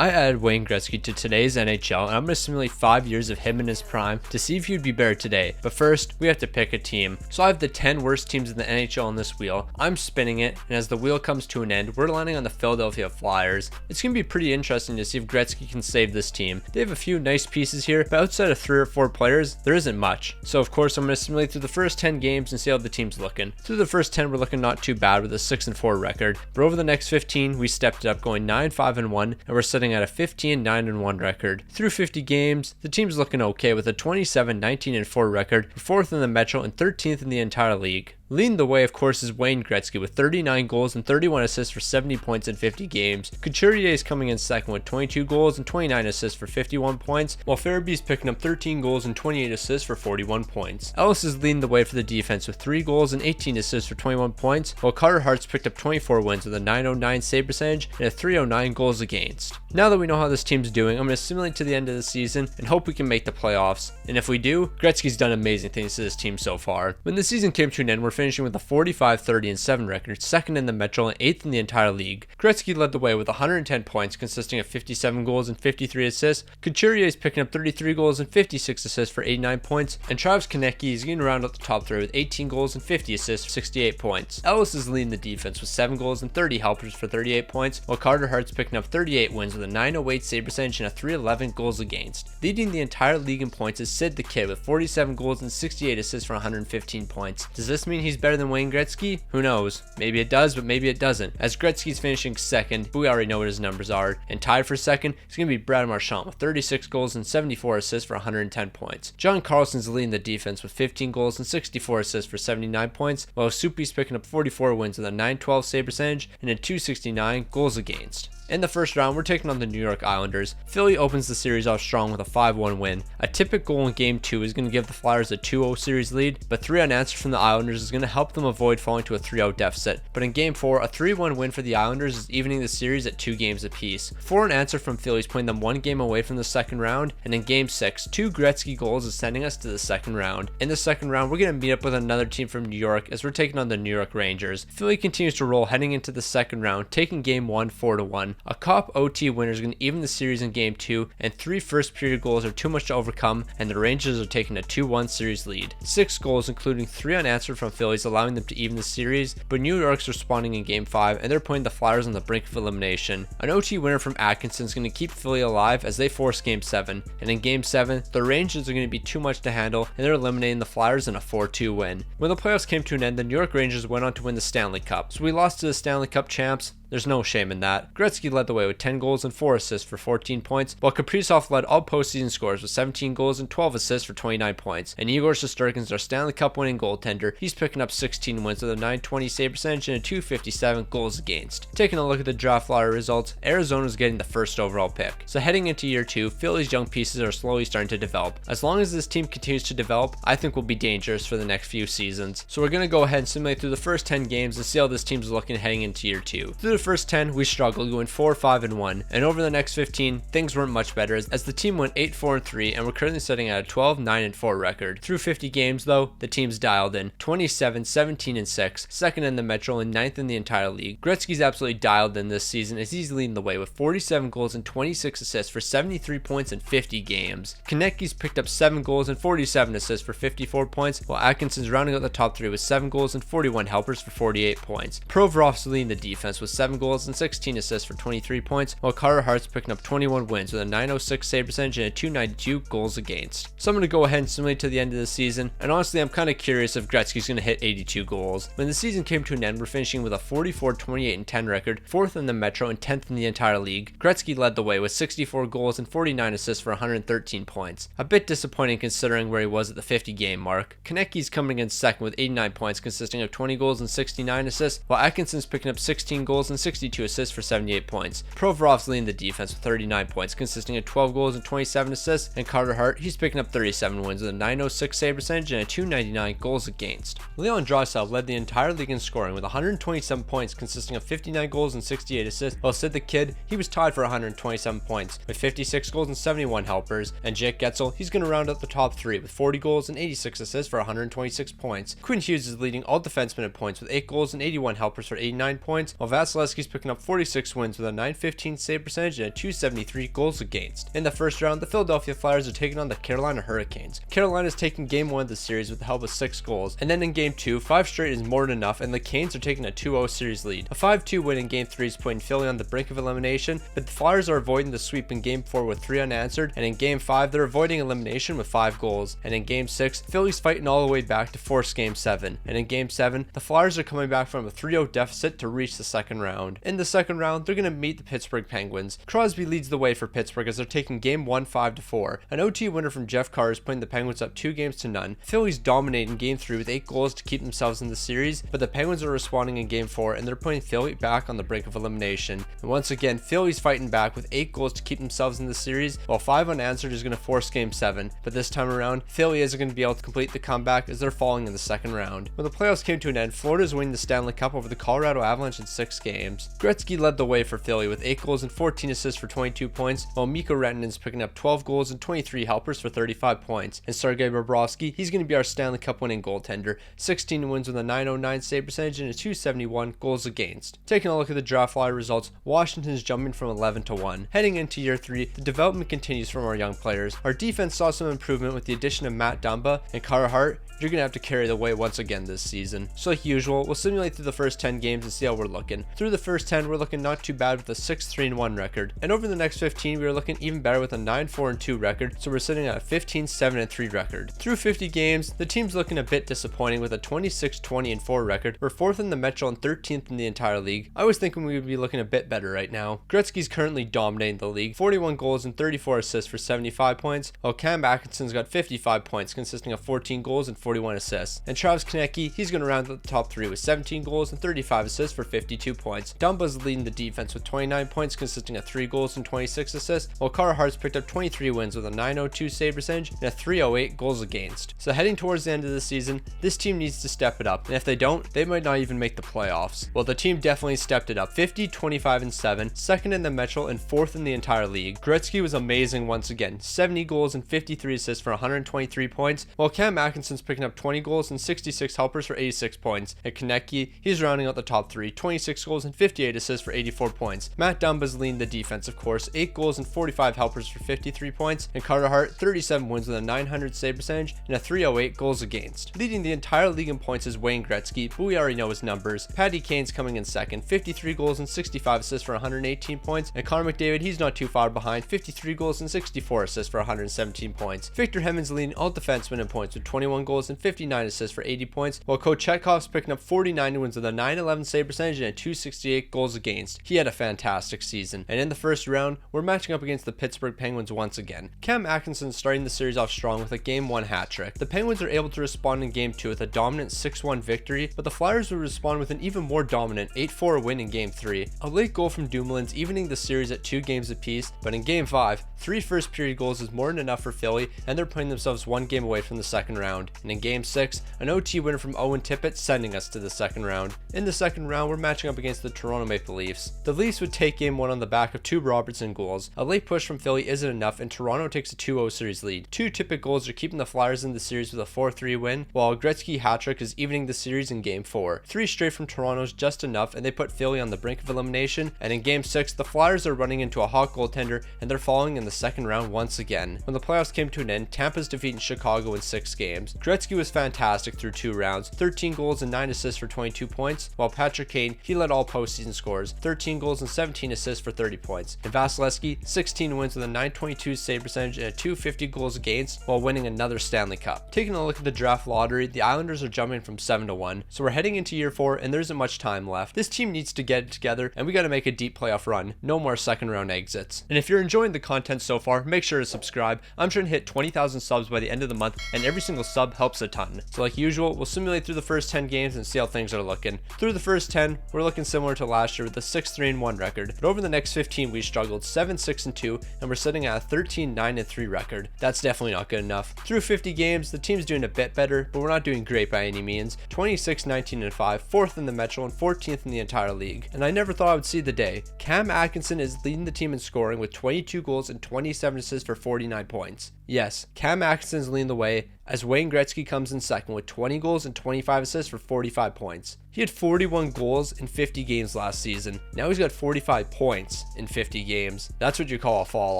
I added Wayne Gretzky to today's NHL, and I'm going to simulate 5 years of him in his prime to see if he'd be better today. But first, we have to pick a team. So I have the 10 worst teams in the NHL on this wheel. I'm spinning it, and as the wheel comes to an end, we're landing on the Philadelphia Flyers. It's going to be pretty interesting to see if Gretzky can save this team. They have a few nice pieces here, but outside of 3 or 4 players, there isn't much. So of course, I'm going to simulate through the first 10 games and see how the team's looking. Through the first 10, we're looking not too bad with a 6-4 record. But over the next 15, we stepped it up, going 9-5-1, and we're sitting at a 15-9-1 record. Through 50 games, the team's looking okay with a 27-19-4 record, 4th in the Metro and 13th in the entire league. Leading the way, of course, is Wayne Gretzky with 39 goals and 31 assists for 70 points in 50 games. Couturier is coming in second with 22 goals and 29 assists for 51 points, while Farabee's picking up 13 goals and 28 assists for 41 points. Ellis is leading the way for the defense with 3 goals and 18 assists for 21 points, while Carter Hart's picked up 24 wins with a 909 save percentage and a 309 goals against. Now that we know how this team's doing, I'm going to simulate to the end of the season and hope we can make the playoffs. And if we do, Gretzky's done amazing things to this team so far. When the season came to an end, we're finishing with a 45-30-7 record, 2nd in the Metro and 8th in the entire league. Gretzky led the way with 110 points, consisting of 57 goals and 53 assists. Couturier is picking up 33 goals and 56 assists for 89 points, and Travis Konecny is getting around at the top 3 with 18 goals and 50 assists for 68 points. Ellis is leading the defense with 7 goals and 30 helpers for 38 points, while Carter Hart's picking up 38 wins with a 908 save percentage and a 311 goals against. Leading the entire league in points is Sid the Kid with 47 goals and 68 assists for 115 points. Does this mean he's better than Wayne Gretzky? Who knows? Maybe it does, but maybe it doesn't, as Gretzky's finishing second, but we already know what his numbers are, and tied for second is going to be Brad Marchand with 36 goals and 74 assists for 110 points. John Carlson's leading the defense with 15 goals and 64 assists for 79 points, while Soupy's picking up 44 wins with a 912 save percentage and a 269 goals against. In the first round, we're taking on the New York Islanders. Philly opens the series off strong with a 5-1 win. A typical goal in Game 2 is going to give the Flyers a 2-0 series lead, but 3 unanswered from the Islanders is going to help them avoid falling to a 3-0 deficit. But in Game 4, a 3-1 win for the Islanders is evening the series at 2 games apiece. 4 unanswered from Philly is putting them 1 game away from the second round, and in Game 6, 2 Gretzky goals is sending us to the second round. In the second round, we're going to meet up with another team from New York as we're taking on the New York Rangers. Philly continues to roll heading into the second round, taking Game 1 4-1. A cop OT winner is going to even the series in Game 2, and 3 first period goals are too much to overcome, and the Rangers are taking a 2-1 series lead. 6 goals, including 3 unanswered from Phillies, allowing them to even the series, but New York's responding in Game 5, and they're putting the Flyers on the brink of elimination. An OT winner from Atkinson is going to keep Philly alive as they force Game 7, and in Game 7, the Rangers are going to be too much to handle, and they're eliminating the Flyers in a 4-2 win. When the playoffs came to an end, the New York Rangers went on to win the Stanley Cup, so we lost to the Stanley Cup champs. There's no shame in that. Gretzky led the way with 10 goals and 4 assists for 14 points, while Kaprizov led all postseason scores with 17 goals and 12 assists for 29 points. And Igor Shesterkin's our Stanley Cup winning goaltender. He's picking up 16 wins with a 920 save percentage and a 257 goals against. Taking a look at the draft lottery results, Arizona's getting the first overall pick. So heading into year 2, Philly's young pieces are slowly starting to develop. As long as this team continues to develop, I think we'll be dangerous for the next few seasons. So we're going to go ahead and simulate through the first 10 games and see how this team's looking heading into year 2. Through the first 10, we struggled, going 4-5-1, and over the next 15, things weren't much better as the team went 8-4-3, and we're currently sitting at a 12-9-4 record. Through 50 games though, the team's dialed in 27-17-6, 2nd in the Metro and 9th in the entire league. Gretzky's absolutely dialed in this season as he's leading the way with 47 goals and 26 assists for 73 points in 50 games. Konecny's picked up 7 goals and 47 assists for 54 points, while Atkinson's rounding out the top 3 with 7 goals and 41 helpers for 48 points. Provorov's leading the defense with 7 goals and 16 assists for 23 points, while Carter Hart's picking up 21 wins with a 906 save percentage and a 292 goals against. So I'm going to go ahead and simulate to the end of the season, and honestly I'm kind of curious if Gretzky's going to hit 82 goals. When the season came to an end, we're finishing with a 44-28-10 record, 4th in the Metro and 10th in the entire league. Gretzky led the way with 64 goals and 49 assists for 113 points. A bit disappointing considering where he was at the 50 game mark. Konecny's coming in second with 89 points, consisting of 20 goals and 69 assists, while Atkinson's picking up 16 goals and 62 assists for 78 points. Provorov's leading the defense with 39 points, consisting of 12 goals and 27 assists, and Carter Hart, he's picking up 37 wins with a 906 save percentage and a 299 goals against. Leon Draisaitl led the entire league in scoring with 127 points, consisting of 59 goals and 68 assists, while Sid the Kid, he was tied for 127 points with 56 goals and 71 helpers, and Jake Getzel, he's going to round out the top 3 with 40 goals and 86 assists for 126 points. Quinn Hughes is leading all defensemen in points with 8 goals and 81 helpers for 89 points, while Vasilevskiy Vasilevsky's picking up 46 wins with a .915 save percentage and a .273 goals against. In the first round, the Philadelphia Flyers are taking on the Carolina Hurricanes. Carolina is taking game 1 of the series with the help of 6 goals, and then in game 2, 5 straight is more than enough, and the Canes are taking a 2-0 series lead. A 5-2 win in game 3 is putting Philly on the brink of elimination, but the Flyers are avoiding the sweep in game 4 with 3 unanswered, and in game 5, they're avoiding elimination with 5 goals. And in game 6, Philly's fighting all the way back to force game 7. And in game 7, the Flyers are coming back from a 3-0 deficit to reach the second round. In the second round, they're going to meet the Pittsburgh Penguins. Crosby leads the way for Pittsburgh as they're taking game 1 5-4. An OT winner from Jeff Carr is putting the Penguins up 2-0. Philly's dominating game 3 with 8 goals to keep themselves in the series, but the Penguins are responding in game 4 and they're putting Philly back on the brink of elimination. And once again, Philly's fighting back with 8 goals to keep themselves in the series, while 5 unanswered is going to force game 7. But this time around, Philly isn't going to be able to complete the comeback as they're falling in the second round. When the playoffs came to an end, Florida is winning the Stanley Cup over the Colorado Avalanche in 6 games. Gretzky led the way for Philly with 8 goals and 14 assists for 22 points, while Mikko Rantanen's picking up 12 goals and 23 helpers for 35 points. And Sergei Bobrovsky, he's going to be our Stanley Cup winning goaltender. 16 wins with a .909 save percentage and a .271 goals against. Taking a look at the draft lottery results, Washington is jumping from 11 to 1. Heading into year 3, the development continues from our young players. Our defense saw some improvement with the addition of Matt Dumba and Carter Hart. You're going to have to carry the weight once again this season. So like usual, we'll simulate through the first 10 games and see how we're looking. Through the first 10, we're looking not too bad with a 6-3-1 record. And over the next 15, we are looking even better with a 9-4-2 record, so we're sitting at a 15-7-3 record. Through 50 games, the team's looking a bit disappointing with a 26-20-4 record. We're 4th in the Metro and 13th in the entire league. I was thinking we would be looking a bit better right now. Gretzky's currently dominating the league, 41 goals and 34 assists for 75 points, while Cam Atkinson's got 55 points, consisting of 14 goals and 41 assists. And Travis Konecny, he's going to round out the top 3 with 17 goals and 35 assists for 52 points. Dumba's leading the defense with 29 points, consisting of 3 goals and 26 assists, while Carter Hart's picked up 23 wins with a .902 save percentage and a .308 goals against. So heading towards the end of the season, this team needs to step it up, and if they don't, they might not even make the playoffs. Well, the team definitely stepped it up, 50-25-7, 2nd in the Metro and 4th in the entire league. Gretzky was amazing once again, 70 goals and 53 assists for 123 points, while Cam Atkinson's picking up 20 goals and 66 helpers for 86 points. And Konecny, he's rounding out the top 3, 26 goals and 58 assists for 84 points. Matt Dumba's leading the defense, of course, 8 goals and 45 helpers for 53 points, and Carter Hart, 37 wins with a .900 save percentage and a .308 goals against. Leading the entire league in points is Wayne Gretzky, but we already know his numbers. Patty Kane's coming in second, 53 goals and 65 assists for 118 points, and Connor McDavid, he's not too far behind, 53 goals and 64 assists for 117 points. Victor Hedman's leading all defensemen in points with 21 goals and 59 assists for 80 points, while Kochekhov's picking up 49 wins with a .911 save percentage and a .268 goals against. He had a fantastic season. And in the first round, we're matching up against the Pittsburgh Penguins once again. Cam Atkinson's starting the series off strong with a game 1 hat trick. The Penguins are able to respond in game 2 with a dominant 6-1 victory, but the Flyers will respond with an even more dominant 8-4 win in game 3. A late goal from Dumoulin's evening the series at 2 games apiece, but in game 5, 3 first period goals is more than enough for Philly, and they're putting themselves 1 game away from the second round. And in game 6, an OT winner from Owen Tippett sending us to the second round. In the second round, we're matching up against the Toronto Maple Leafs. The Leafs would take game 1 on the back of 2 Robertson goals. A late push from Philly isn't enough, and Toronto takes a 2-0 series lead. 2 Tippett goals are keeping the Flyers in the series with a 4-3 win, while a Gretzky hat-trick is evening the series in game 4. 3 straight from Toronto is just enough, and they put Philly on the brink of elimination, and in game 6, the Flyers are running into a hot goaltender, and they're falling in the second round once again. When the playoffs came to an end, Tampa's defeating Chicago in 6 games. Gretzky was fantastic through 2 rounds, 13 goals and 9 assists for 22 points, while Patrick Kane, he led all postseason scores, 13 goals and 17 assists for 30 points. And Vasilevsky, 16 wins with a .922 save percentage and a .250 goals against, while winning another Stanley Cup. Taking a look at the draft lottery, the Islanders are jumping from 7 to 1, so we're heading into year 4 and there isn't much time left. This team needs to get it together, and we got to make a deep playoff run. No more second round exits. And if you're enjoying the content so far, make sure to subscribe. I'm trying to hit 20,000 subs by the end of the month, and every single sub helps a ton. So like usual, we'll simulate through the first 10 games and see how things are looking. Through the first 10, we're looking similar to last year with a 6-3-1 record, but over the next 15 we struggled 7-6-2, and we're sitting at a 13-9-3 record. That's definitely not good enough. Through 50 games, the team's doing a bit better, but we're not doing great by any means. 26-19-5, 4th in the Metro and 14th in the entire league. And I never thought I would see the day. Cam Atkinson is leading the team in scoring with 22 goals and 27 assists for 49 points. Yes, Cam Atkinson's leading the way, as Wayne Gretzky comes in second with 20 goals and 25 assists for 45 points. He had 41 goals in 50 games last season. Now he's got 45 points in 50 games. That's what you call a fall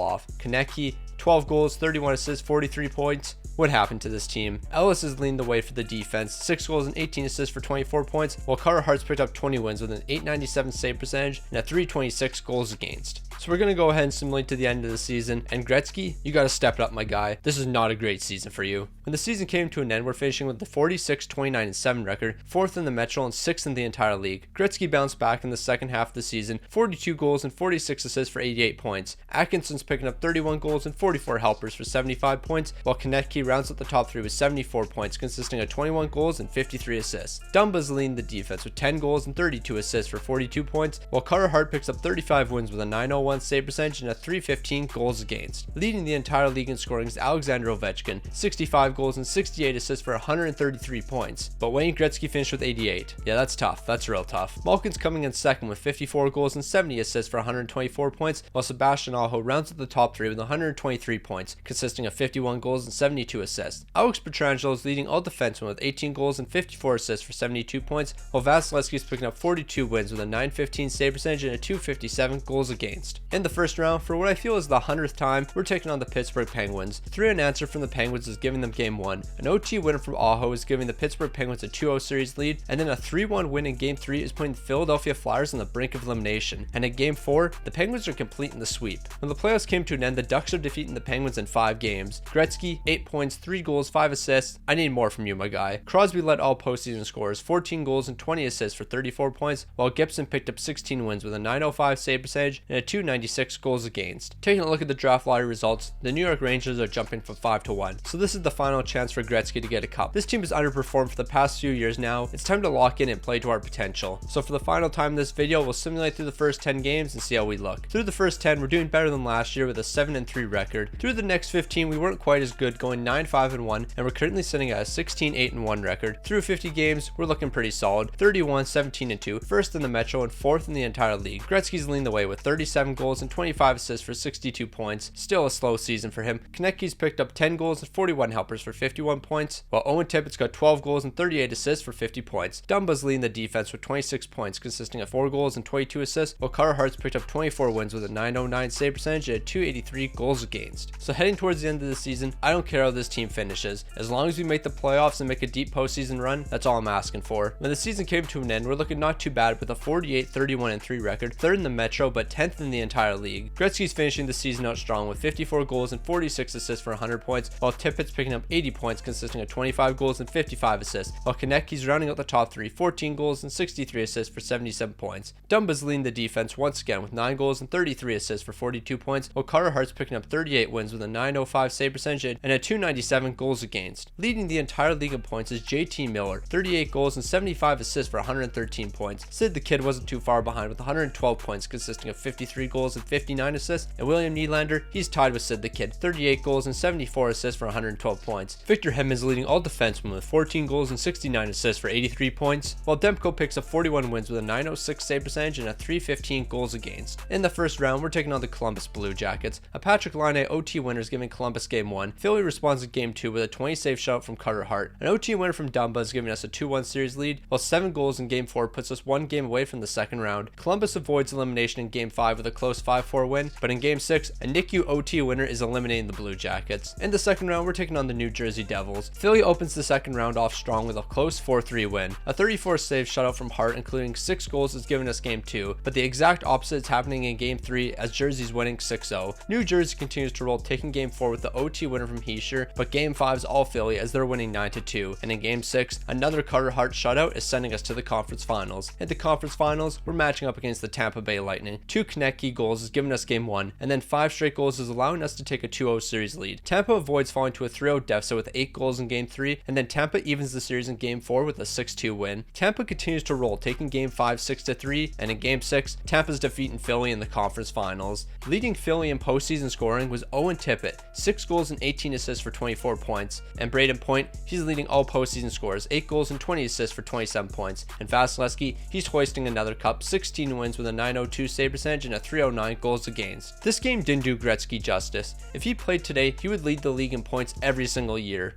off. Konecny, 12 goals, 31 assists, 43 points. What happened to this team? Ellis is leading the way for the defense, 6 goals and 18 assists for 24 points, while Carter Hart's picked up 20 wins with an .897 save percentage and a .326 goals against. So we're going to go ahead and simulate to the end of the season, and Gretzky, you got to step it up, my guy. This is not a great season for you. When the season came to an end, we're finishing with the 46-29-7 record, 4th in the Metro and 6th in the entire league. Gretzky bounced back in the second half of the season, 42 goals and 46 assists for 88 points. Atkinson's picking up 31 goals and 44 helpers for 75 points, while Konecny rounds out the top 3 with 74 points, consisting of 21 goals and 53 assists. Dumba's leading the defense with 10 goals and 32 assists for 42 points, while Carter Hart picks up 35 wins with a .901 save percentage and a .315 goals against. Leading the entire league in scoring is Alexander Ovechkin, 65 goals and 68 assists for 133 points, but Wayne Gretzky finished with 88. Yeah, that's tough. That's real tough. Malkin's coming in second with 54 goals and 70 assists for 124 points, while Sebastian Aho rounds out the top 3 with 123 points, consisting of 51 goals and 72 assists. Alex Pietrangelo is leading all defensemen with 18 goals and 54 assists for 72 points, while Vasilevsky is picking up 42 wins with a .915 save percentage and a .257 goals against. In the first round, for what I feel is the 100th time, we're taking on the Pittsburgh Penguins. The 3-0 answer from the Penguins is giving them game 1. An OT winner from Aho is giving the Pittsburgh Penguins a 2-0 series lead, and then a 3-1 win in game 3 is putting the Philadelphia Flyers on the brink of elimination. And in game 4, the Penguins are completing the sweep. When the playoffs came to an end, the Ducks are defeating the Penguins in 5 games. Gretzky, 8 points, 3 goals, 5 assists. I need more from you, my guy. Crosby led all postseason scorers, 14 goals and 20 assists for 34 points, while Gibson picked up 16 wins with a .905 save percentage and a .296 goals against. Taking a look at the draft lottery results, the New York Rangers are jumping from 5 to 1. So this is the final chance for Gretzky to get a cup. This team has underperformed for the past few years now. It's time to lock in and play to our potential. So for the final time in this video, we'll simulate through the first 10 games and see how we look. Through the first 10, we're doing better than last year with a 7-3 record. Through the next 15, we weren't quite as good, going 9-5-1, and we're currently sitting at a 16-8-1 record. Through 50 games, we're looking pretty solid, 31-17-2, first in the Metro and 4th in the entire league. Gretzky's leading the way with 37 goals and 25 assists for 62 points. Still a slow season for him. Konecny's picked up 10 goals and 41 helpers for 51 points, while Owen Tippett's got 12 goals and 38 assists for 50 points. Dumba's leading the defense with 26 points, consisting of 4 goals and 22 assists, while Carter Hart's picked up 24 wins with a .909 save percentage and a .283 goals against. So heading towards the end of the season, I don't care how this team finishes. As long as we make the playoffs and make a deep postseason run, that's all I'm asking for. When the season came to an end, we're looking not too bad with a 48-31-3 record, 3rd in the Metro but 10th in the entire league. Gretzky's finishing the season out strong with 54 goals and 46 assists for 100 points, while Tippett's picking up 80 points, consisting of 25 goals and 55 assists, while Konecny's rounding out the top 3, 14 goals and 63 assists for 77 points. Dumba's leading the defense once again with 9 goals and 33 assists for 42 points, while Carter Hart's picking up 38 wins with a .905 save percentage and a .297 goals against. Leading the entire league in points is JT Miller, 38 goals and 75 assists for 113 points. Sid the Kid wasn't too far behind with 112 points, consisting of 53 goals and 59 assists, and William Nylander, he's tied with Sid the Kid, 38 goals and 74 assists for 112 points. Victor Hedman is leading all defensemen with 14 goals and 69 assists for 83 points, while Demko picks up 41 wins with a .906 save percentage and a .315 goals against. In the first round, we're taking on the Columbus Blue Jackets. A Patrick Laine OT winner is giving Columbus game 1. Philly responds in game 2 with a 20 save shutout from Carter Hart. An OT winner from Dumba is giving us a 2-1 series lead, while 7 goals in game 4 puts us 1 game away from the second round. Columbus avoids elimination in game 5 with a close 5-4 win, but in game 6, a NICU OT winner is eliminating the Blue Jackets. In the second round, we're taking on the New Jersey Devils. Philly opens the second round off strong with a close 4-3 win. A 34 save shutout from Hart, including 6 goals, is giving us game 2, but the exact opposite is happening in game 3 as Jersey's winning 6-0. New Jersey continues to roll, taking game 4 with the OT winner from Heischer, but game 5 is all Philly as they're winning 9-2, and in game 6, another Carter Hart shutout is sending us to the conference finals. In the conference finals, we're matching up against the Tampa Bay Lightning. 2 Konecny goals is giving us game 1, and then 5 straight goals is allowing us to take a 2-0 series lead. Tampa avoids falling to a 3-0 deficit with 8 goals in game 3, and then Tampa evens the series in game 4 with a 6-2 win. Tampa continues to roll, taking game 5 6-3, and in game 6, Tampa's defeating Philly in the conference finals. Leading Philly in postseason scoring was Owen Tippett, 6 goals and 18 assists for 24 points, and Braden Point, he's leading all postseason scorers, 8 goals and 20 assists for 27 points, and Vasilevsky, he's hoisting another cup, 16 wins with a .902 save percentage and a .309 goals against. This game didn't do Gretzky justice. If he played today, he would lead the league in points every single year.